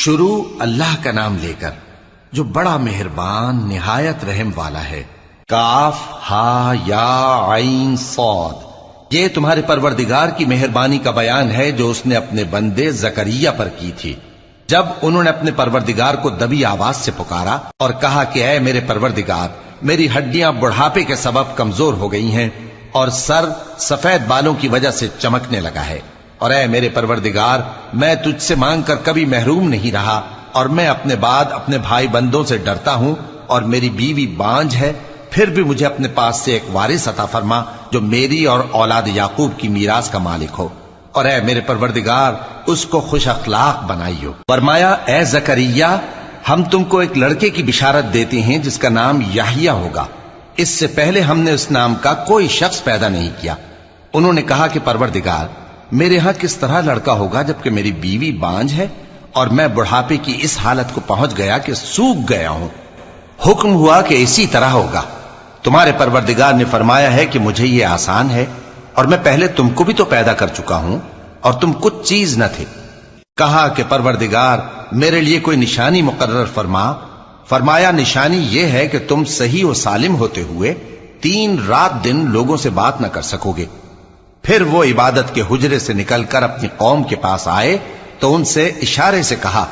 شروع اللہ کا نام لے کر جو بڑا مہربان نہایت رحم والا ہے۔ کاف ہا یا عین صاد، یہ تمہارے پروردگار کی مہربانی کا بیان ہے جو اس نے اپنے بندے زکریا پر کی تھی جب انہوں نے اپنے پروردگار کو دبی آواز سے پکارا اور کہا کہ اے میرے پروردگار، میری ہڈیاں بڑھاپے کے سبب کمزور ہو گئی ہیں اور سر سفید بالوں کی وجہ سے چمکنے لگا ہے، اور اے میرے پروردگار، میں تجھ سے مانگ کر کبھی محروم نہیں رہا، اور میں اپنے بعد اپنے بھائی بندوں سے ڈرتا ہوں، اور میری بیوی بانجھ ہے، پھر بھی مجھے اپنے پاس سے ایک وارث عطا فرما جو میری اور اولاد یعقوب کی میراث کا مالک ہو، اور اے میرے پروردگار اس کو خوش اخلاق بنائیو۔ فرمایا اے زکریا، ہم تم کو ایک لڑکے کی بشارت دیتے ہیں جس کا نام یحییٰ ہوگا، اس سے پہلے ہم نے اس نام کا کوئی شخص پیدا نہیں کیا۔ انہوں نے کہا کہ پروردگار، میرے ہاں کس طرح لڑکا ہوگا جبکہ میری بیوی بانجھ ہے اور میں بڑھاپے کی اس حالت کو پہنچ گیا کہ سوکھ گیا ہوں۔ حکم ہوا کہ اسی طرح ہوگا۔ تمہارے پروردگار نے فرمایا ہے کہ مجھے یہ آسان ہے، اور میں پہلے تم کو بھی تو پیدا کر چکا ہوں اور تم کچھ چیز نہ تھے۔ کہا کہ پروردگار میرے لیے کوئی نشانی مقرر فرما۔ فرمایا نشانی یہ ہے کہ تم صحیح و سالم ہوتے ہوئے 3 رات دن لوگوں سے بات نہ کر سکو گے۔ پھر وہ عبادت کے حجرے سے نکل کر اپنی قوم کے پاس آئے تو ان سے اشارے سے کہا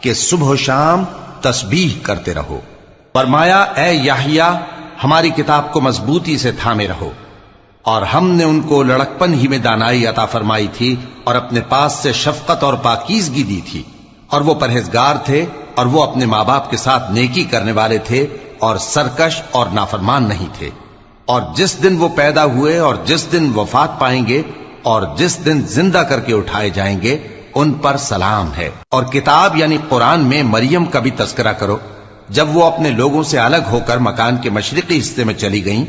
کہ صبح و شام تسبیح کرتے رہو۔ فرمایا اے یحییٰ، ہماری کتاب کو مضبوطی سے تھامے رہو، اور ہم نے ان کو لڑکپن ہی میں دانائی عطا فرمائی تھی اور اپنے پاس سے شفقت اور پاکیزگی دی تھی، اور وہ پرہیزگار تھے اور وہ اپنے ماں باپ کے ساتھ نیکی کرنے والے تھے اور سرکش اور نافرمان نہیں تھے۔ اور جس دن وہ پیدا ہوئے اور جس دن وفات پائیں گے اور جس دن زندہ کر کے اٹھائے جائیں گے ان پر سلام ہے۔ اور کتاب یعنی قرآن میں مریم کا بھی تذکرہ کرو، جب وہ اپنے لوگوں سے الگ ہو کر مکان کے مشرقی حصے میں چلی گئیں،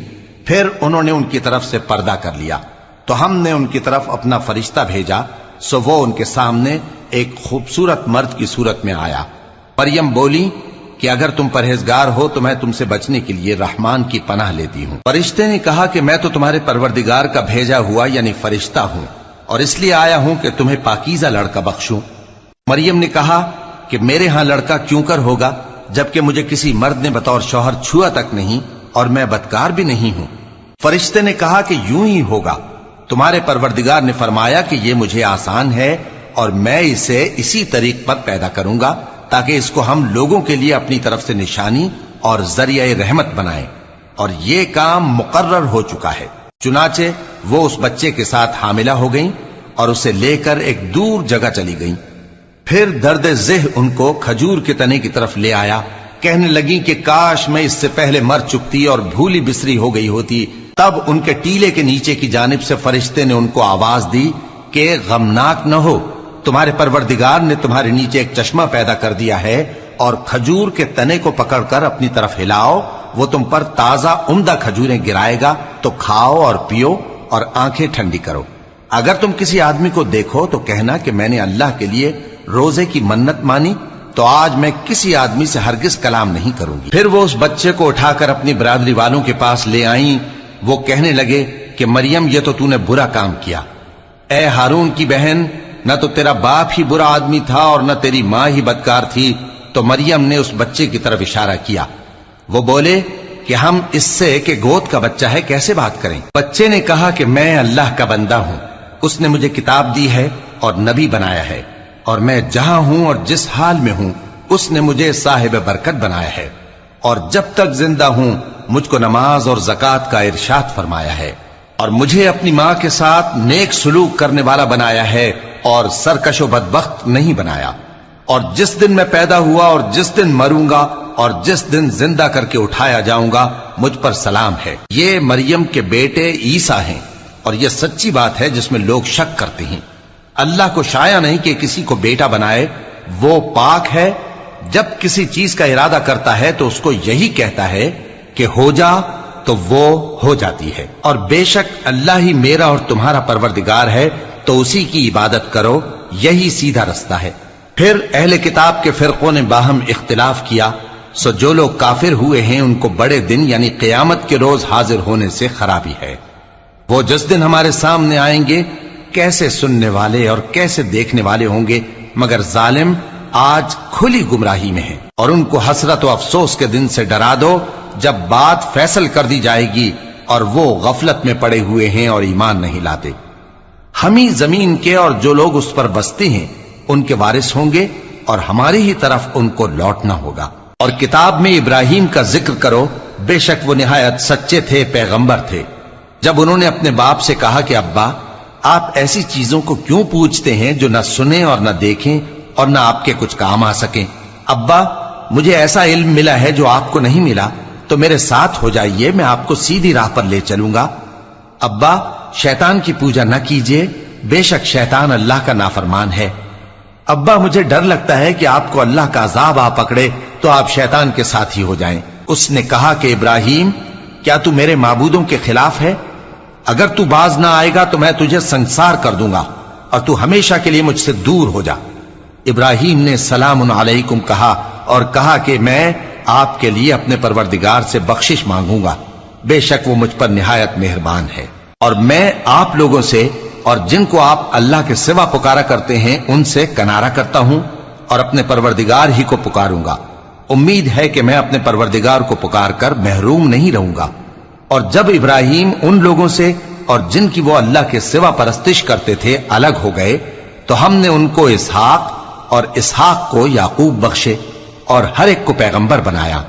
پھر انہوں نے ان کی طرف سے پردہ کر لیا تو ہم نے ان کی طرف اپنا فرشتہ بھیجا، سو وہ ان کے سامنے ایک خوبصورت مرد کی صورت میں آیا۔ مریم بولی کہ اگر تم پرہیزگار ہو تو میں تم سے بچنے کے لیے رحمان کی پناہ لیتی ہوں۔ فرشتے نے کہا کہ میں تو تمہارے پروردگار کا بھیجا ہوا یعنی فرشتہ ہوں، اور اس لیے آیا ہوں کہ تمہیں پاکیزہ لڑکا بخشوں۔ مریم نے کہا کہ میرے ہاں لڑکا کیوں کر ہوگا جبکہ مجھے کسی مرد نے بطور شوہر چھوا تک نہیں اور میں بدکار بھی نہیں ہوں۔ فرشتے نے کہا کہ یوں ہی ہوگا۔ تمہارے پروردگار نے فرمایا کہ یہ مجھے آسان ہے اور میں اسے اسی طریق پر پیدا کروں گا تاکہ اس کو ہم لوگوں کے لیے اپنی طرف سے نشانی اور ذریعہ رحمت بنائیں، اور یہ کام مقرر ہو چکا ہے۔ چنانچہ وہ اس بچے کے ساتھ حاملہ ہو گئیں اور اسے لے کر ایک دور جگہ چلی گئیں۔ پھر درد ذہ ان کو کھجور کے تنے کی طرف لے آیا، کہنے لگیں کہ کاش میں اس سے پہلے مر چکتی اور بھولی بسری ہو گئی ہوتی۔ تب ان کے ٹیلے کے نیچے کی جانب سے فرشتے نے ان کو آواز دی کہ غمناک نہ ہو، تمہارے پروردگار نے تمہارے نیچے ایک چشمہ پیدا کر دیا ہے، اور کھجور کے تنے کو پکڑ کر اپنی طرف ہلاؤ، وہ تم پر تازہ عمدہ کھجوریں گرائے گا، تو کھاؤ اور پیو اور آنکھیں ٹھنڈی کرو۔ اگر تم کسی آدمی کو دیکھو تو کہنا کہ میں نے اللہ کے لیے روزے کی منت مانی، تو آج میں کسی آدمی سے ہرگز کلام نہیں کروں گی۔ پھر وہ اس بچے کو اٹھا کر اپنی برادری والوں کے پاس لے آئیں۔ وہ کہنے لگے کہ مریم یہ تو نے برا کام کیا۔ اے ہارون کی بہن، نہ تو تیرا باپ ہی برا آدمی تھا اور نہ تیری ماں ہی بدکار تھی۔ تو مریم نے اس بچے کی طرف اشارہ کیا۔ وہ بولے کہ ہم اس سے کہ گود کا بچہ ہے کیسے بات کریں؟ بچے نے کہا کہ میں اللہ کا بندہ ہوں، اس نے مجھے کتاب دی ہے اور نبی بنایا ہے، اور میں جہاں ہوں اور جس حال میں ہوں اس نے مجھے صاحب برکت بنایا ہے، اور جب تک زندہ ہوں مجھ کو نماز اور زکوٰۃ کا ارشاد فرمایا ہے، اور مجھے اپنی ماں کے ساتھ نیک سلوک کرنے والا بنایا ہے اور سرکش و بدبخت نہیں بنایا، اور جس دن میں پیدا ہوا اور جس دن مروں گا اور جس دن زندہ کر کے اٹھایا جاؤں گا مجھ پر سلام ہے۔ یہ مریم کے بیٹے عیسیٰ ہیں، اور یہ سچی بات ہے جس میں لوگ شک کرتے ہیں۔ اللہ کو شایع نہیں کہ کسی کو بیٹا بنائے، وہ پاک ہے، جب کسی چیز کا ارادہ کرتا ہے تو اس کو یہی کہتا ہے کہ ہو جا تو وہ ہو جاتی ہے، اور بے شک اللہ ہی میرا اور تمہارا پروردگار ہے، تو اسی کی عبادت کرو، یہی سیدھا رستہ ہے۔ پھر اہل کتاب کے فرقوں نے باہم اختلاف کیا، سو جو لوگ کافر ہوئے ہیں ان کو بڑے دن یعنی قیامت کے روز حاضر ہونے سے خرابی ہے۔ وہ جس دن ہمارے سامنے آئیں گے کیسے سننے والے اور کیسے دیکھنے والے ہوں گے، مگر ظالم آج کھلی گمراہی میں ہیں، اور ان کو حسرت و افسوس کے دن سے ڈرا دو جب بات فیصل کر دی جائے گی اور وہ غفلت میں پڑے ہوئے ہیں اور ایمان نہیں لاتے۔ ہم ہی زمین کے اور جو لوگ اس پر بستے ہیں ان کے وارث ہوں گے، اور ہماری ہی طرف ان کو لوٹنا ہوگا۔ اور کتاب میں ابراہیم کا ذکر کرو، بے شک وہ نہایت سچے تھے، پیغمبر تھے۔ جب انہوں نے اپنے باپ سے کہا کہ ابا، آپ ایسی چیزوں کو کیوں پوچھتے ہیں جو نہ سنیں اور نہ دیکھیں اور نہ آپ کے کچھ کام آ سکیں؟ ابا، مجھے ایسا علم ملا ہے جو آپ کو نہیں ملا، تو میرے ساتھ ہو جائیے، میں آپ کو سیدھی راہ پر لے چلوں گا۔ ابا، شیطان کی پوجا نہ کیجیے، بے شک شیطان اللہ کا نافرمان ہے۔ ابا، مجھے ڈر لگتا ہے کہ آپ کو اللہ کا عذاب آ پکڑے تو آپ شیطان کے ساتھی ہو جائیں۔ اس نے کہا کہ ابراہیم، کیا تو میرے معبودوں کے خلاف ہے؟ اگر تو باز نہ آئے گا تو میں تجھے سنسار کر دوں گا اور تو ہمیشہ کے لیے مجھ سے دور ہو جا۔ ابراہیم نے سلام علیکم کہا اور کہا کہ میں آپ کے لیے اپنے پروردگار سے بخشش مانگوں گا، بے شک وہ مجھ پر نہایت مہربان ہے، اور میں آپ لوگوں سے اور جن کو آپ اللہ کے سوا پکارا کرتے ہیں ان سے کنارہ کرتا ہوں اور اپنے پروردگار ہی کو پکاروں گا۔ امید ہے کہ میں اپنے پروردگار کو پکار کر محروم نہیں رہوں گا۔ اور جب ابراہیم ان لوگوں سے اور جن کی وہ اللہ کے سوا پرستش کرتے تھے الگ ہو گئے تو ہم نے ان کو اسحاق اور اسحاق کو یعقوب بخشے اور ہر ایک کو پیغمبر بنایا،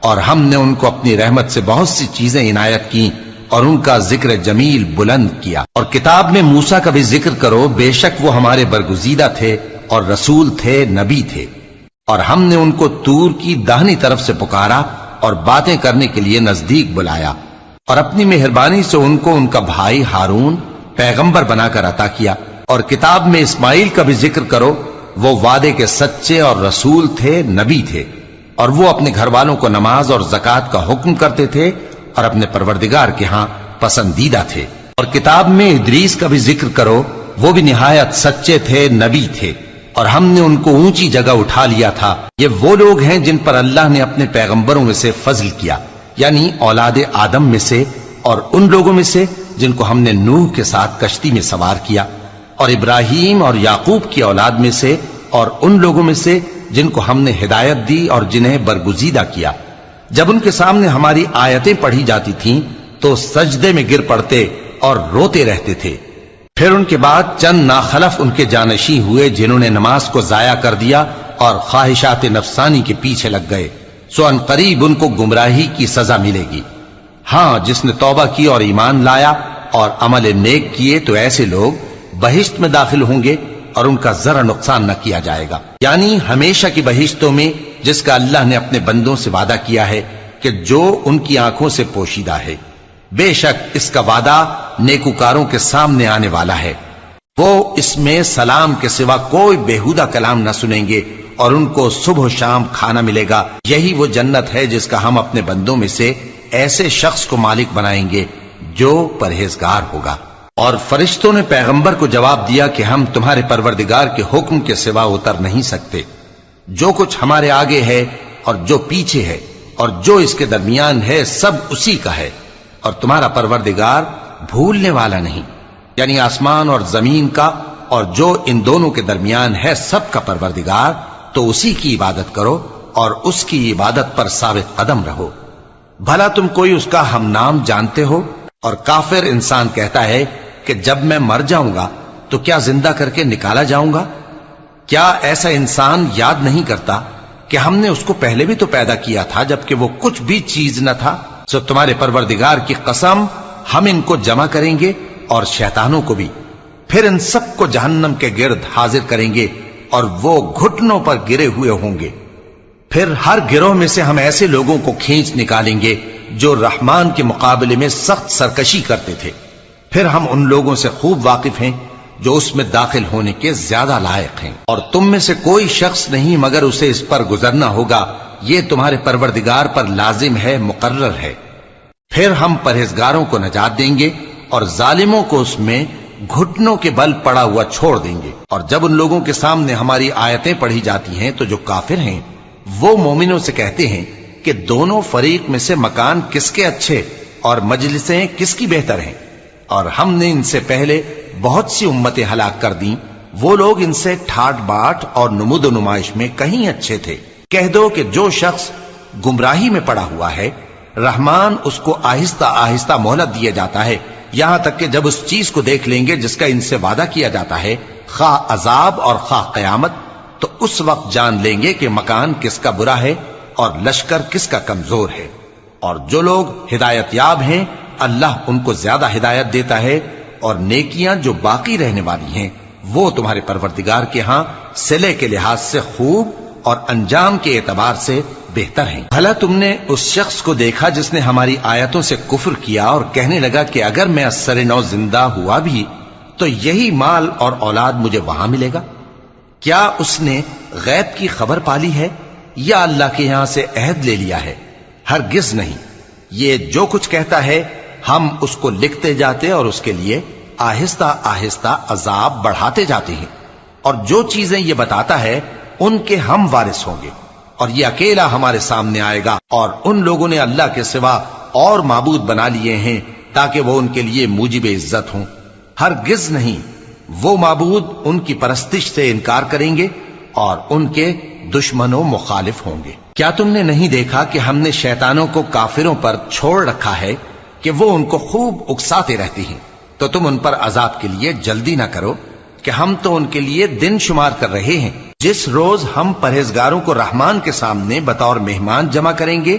اور ہم نے ان کو اپنی رحمت سے بہت سی چیزیں عنایت کی اور ان کا ذکر جمیل بلند کیا۔ اور کتاب میں موسیٰ کا بھی ذکر کرو، بے شک وہ ہمارے برگزیدہ تھے اور رسول تھے، نبی تھے، اور ہم نے ان کو طور کی داہنی طرف سے پکارا اور باتیں کرنے کے لیے نزدیک بلایا، اور اپنی مہربانی سے ان کو ان کا بھائی ہارون پیغمبر بنا کر عطا کیا۔ اور کتاب میں اسماعیل کا بھی ذکر کرو، وہ وعدے کے سچے اور رسول تھے، نبی تھے، اور وہ اپنے گھر والوں کو نماز اور زکوٰۃ کا حکم کرتے تھے اور اپنے پروردگار کے ہاں پسندیدہ تھے۔ اور کتاب میں ادریس کا بھی ذکر کرو، وہ بھی نہایت سچے تھے، نبی تھے، اور ہم نے ان کو اونچی جگہ اٹھا لیا تھا۔ یہ وہ لوگ ہیں جن پر اللہ نے اپنے پیغمبروں میں سے فضل کیا، یعنی اولاد آدم میں سے، اور ان لوگوں میں سے جن کو ہم نے نوح کے ساتھ کشتی میں سوار کیا، اور ابراہیم اور یعقوب کی اولاد میں سے، اور ان لوگوں میں سے جن کو ہم نے ہدایت دی اور جنہیں برگزیدہ کیا۔ جب ان کے سامنے ہماری آیتیں پڑھی جاتی تھیں تو سجدے میں گر پڑتے اور روتے رہتے تھے۔ پھر ان کے بعد چند ناخلف ان کے جانشی ہوئے جنہوں نے نماز کو ضائع کر دیا اور خواہشات نفسانی کے پیچھے لگ گئے، سو ان قریب ان کو گمراہی کی سزا ملے گی۔ ہاں، جس نے توبہ کی اور ایمان لایا اور عمل نیک کیے تو ایسے لوگ بہشت میں داخل ہوں گے اور ان کا ذرا نقصان نہ کیا جائے گا، یعنی ہمیشہ کی بہشتوں میں جس کا اللہ نے اپنے بندوں سے وعدہ کیا ہے کہ جو ان کی آنکھوں سے پوشیدہ ہے۔ بے شک اس کا وعدہ نیکوکاروں کے سامنے آنے والا ہے، وہ اس میں سلام کے سوا کوئی بیہودہ کلام نہ سنیں گے اور ان کو صبح و شام کھانا ملے گا۔ یہی وہ جنت ہے جس کا ہم اپنے بندوں میں سے ایسے شخص کو مالک بنائیں گے جو پرہیزگار ہوگا۔ اور فرشتوں نے پیغمبر کو جواب دیا کہ ہم تمہارے پروردگار کے حکم کے سوا اتر نہیں سکتے، جو کچھ ہمارے آگے ہے اور جو پیچھے ہے اور جو اس کے درمیان ہے سب اسی کا ہے، اور تمہارا پروردگار بھولنے والا نہیں، یعنی آسمان اور زمین کا اور جو ان دونوں کے درمیان ہے سب کا پروردگار، تو اسی کی عبادت کرو اور اس کی عبادت پر ثابت قدم رہو۔ بھلا تم کوئی اس کا ہم نام جانتے ہو؟ اور کافر انسان کہتا ہے کہ جب میں مر جاؤں گا تو کیا زندہ کر کے نکالا جاؤں گا؟ کیا ایسا انسان یاد نہیں کرتا کہ ہم نے اس کو پہلے بھی تو پیدا کیا تھا جبکہ وہ کچھ بھی چیز نہ تھا؟ سو تمہارے پروردگار کی قسم، ہم ان کو جمع کریں گے اور شیطانوں کو بھی، پھر ان سب کو جہنم کے گرد حاضر کریں گے اور وہ گھٹنوں پر گرے ہوئے ہوں گے۔ پھر ہر گروہ میں سے ہم ایسے لوگوں کو کھینچ نکالیں گے جو رحمان کے مقابلے میں سخت سرکشی کرتے تھے، پھر ہم ان لوگوں سے خوب واقف ہیں جو اس میں داخل ہونے کے زیادہ لائق ہیں، اور تم میں سے کوئی شخص نہیں مگر اسے اس پر گزرنا ہوگا، یہ تمہارے پروردگار پر لازم ہے، مقرر ہے۔ پھر ہم پرہیزگاروں کو نجات دیں گے اور ظالموں کو اس میں گھٹنوں کے بل پڑا ہوا چھوڑ دیں گے۔ اور جب ان لوگوں کے سامنے ہماری آیتیں پڑھی جاتی ہیں تو جو کافر ہیں وہ مومنوں سے کہتے ہیں کہ دونوں فریق میں سے مکان کس کے اچھے اور مجلسیں کس کی بہتر ہیں، اور ہم نے ان سے پہلے بہت سی امتیں ہلاک کر دیں وہ لوگ ان سے ٹھاٹ باٹ اور نمود و نمائش میں کہیں اچھے تھے۔ کہہ دو کہ جو شخص گمراہی میں پڑا ہوا ہے، رحمان اس کو آہستہ آہستہ مہلت دیا جاتا ہے، یہاں تک کہ جب اس چیز کو دیکھ لیں گے جس کا ان سے وعدہ کیا جاتا ہے، خواہ عذاب اور خواہ قیامت، تو اس وقت جان لیں گے کہ مکان کس کا برا ہے اور لشکر کس کا کمزور ہے۔ اور جو لوگ ہدایت یاب ہیں، اللہ ان کو زیادہ ہدایت دیتا ہے، اور نیکیاں جو باقی رہنے والی ہیں وہ تمہارے پروردگار کے ہاں صلے کے لحاظ سے خوب اور انجام کے اعتبار سے بہتر ہیں۔ بھلا تم نے اس شخص کو دیکھا جس نے ہماری آیتوں سے کفر کیا اور کہنے لگا کہ اگر میں اثر نو زندہ ہوا بھی تو یہی مال اور اولاد مجھے وہاں ملے گا؟ کیا اس نے غیب کی خبر پالی ہے یا اللہ کے یہاں سے عہد لے لیا ہے؟ ہرگز نہیں۔ یہ جو کچھ کہتا ہے ہم اس کو لکھتے جاتے اور اس کے لیے آہستہ آہستہ عذاب بڑھاتے جاتے ہیں، اور جو چیزیں یہ بتاتا ہے ان کے ہم وارث ہوں گے، اور یہ اکیلا ہمارے سامنے آئے گا، اور ان لوگوں نے اللہ کے سوا اور معبود بنا لیے ہیں تاکہ وہ ان کے لیے موجب عزت ہوں۔ ہرگز نہیں، وہ معبود ان کی پرستش سے انکار کریں گے اور ان کے دشمن و مخالف ہوں گے۔ کیا تم نے نہیں دیکھا کہ ہم نے شیطانوں کو کافروں پر چھوڑ رکھا ہے کہ وہ ان کو خوب اکساتے رہتی ہیں؟ تو تم ان پر عذاب کے لیے جلدی نہ کرو کہ ہم تو ان کے لیے دن شمار کر رہے ہیں۔ جس روز ہم پرہیزگاروں کو رحمان کے سامنے بطور مہمان جمع کریں گے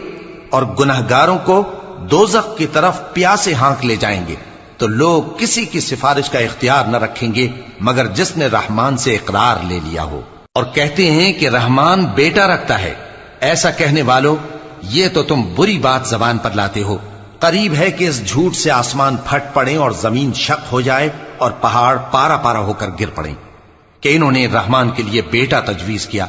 اور گناہگاروں کو دوزخ کی طرف پیاسے ہانک لے جائیں گے، تو لوگ کسی کی سفارش کا اختیار نہ رکھیں گے مگر جس نے رحمان سے اقرار لے لیا ہو، اور کہتے ہیں کہ رحمان بیٹا رکھتا ہے۔ ایسا کہنے والوں، یہ تو تم بری بات زبان پر لاتے ہو۔ قریب ہے کہ اس جھوٹ سے آسمان پھٹ پڑے اور زمین شق ہو جائے اور پہاڑ پارا پارا ہو کر گر پڑیں کہ انہوں نے رحمان کے لیے بیٹا تجویز کیا،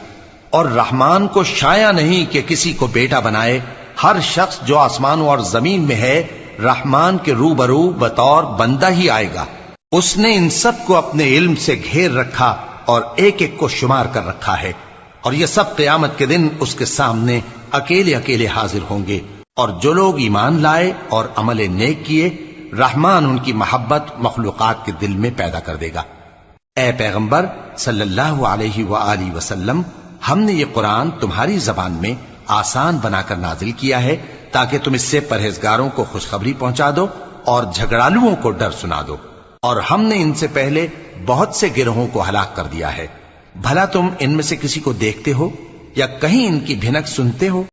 اور رحمان کو شایع نہیں کہ کسی کو بیٹا بنائے۔ ہر شخص جو آسمانوں اور زمین میں ہے رحمان کے روبرو بطور بندہ ہی آئے گا۔ اس نے ان سب کو اپنے علم سے گھیر رکھا اور ایک ایک کو شمار کر رکھا ہے، اور یہ سب قیامت کے دن اس کے سامنے اکیلے اکیلے حاضر ہوں گے۔ اور جو لوگ ایمان لائے اور عمل نیک کیے، رحمان ان کی محبت مخلوقات کے دل میں پیدا کر دے گا۔ اے پیغمبر صلی اللہ علیہ وآلہ وسلم، ہم نے یہ قرآن تمہاری زبان میں آسان بنا کر نازل کیا ہے تاکہ تم اس سے پرہیزگاروں کو خوشخبری پہنچا دو اور جھگڑالوؤں کو ڈر سنا دو، اور ہم نے ان سے پہلے بہت سے گروہوں کو ہلاک کر دیا ہے۔ بھلا تم ان میں سے کسی کو دیکھتے ہو یا کہیں ان کی بھنک سنتے ہو؟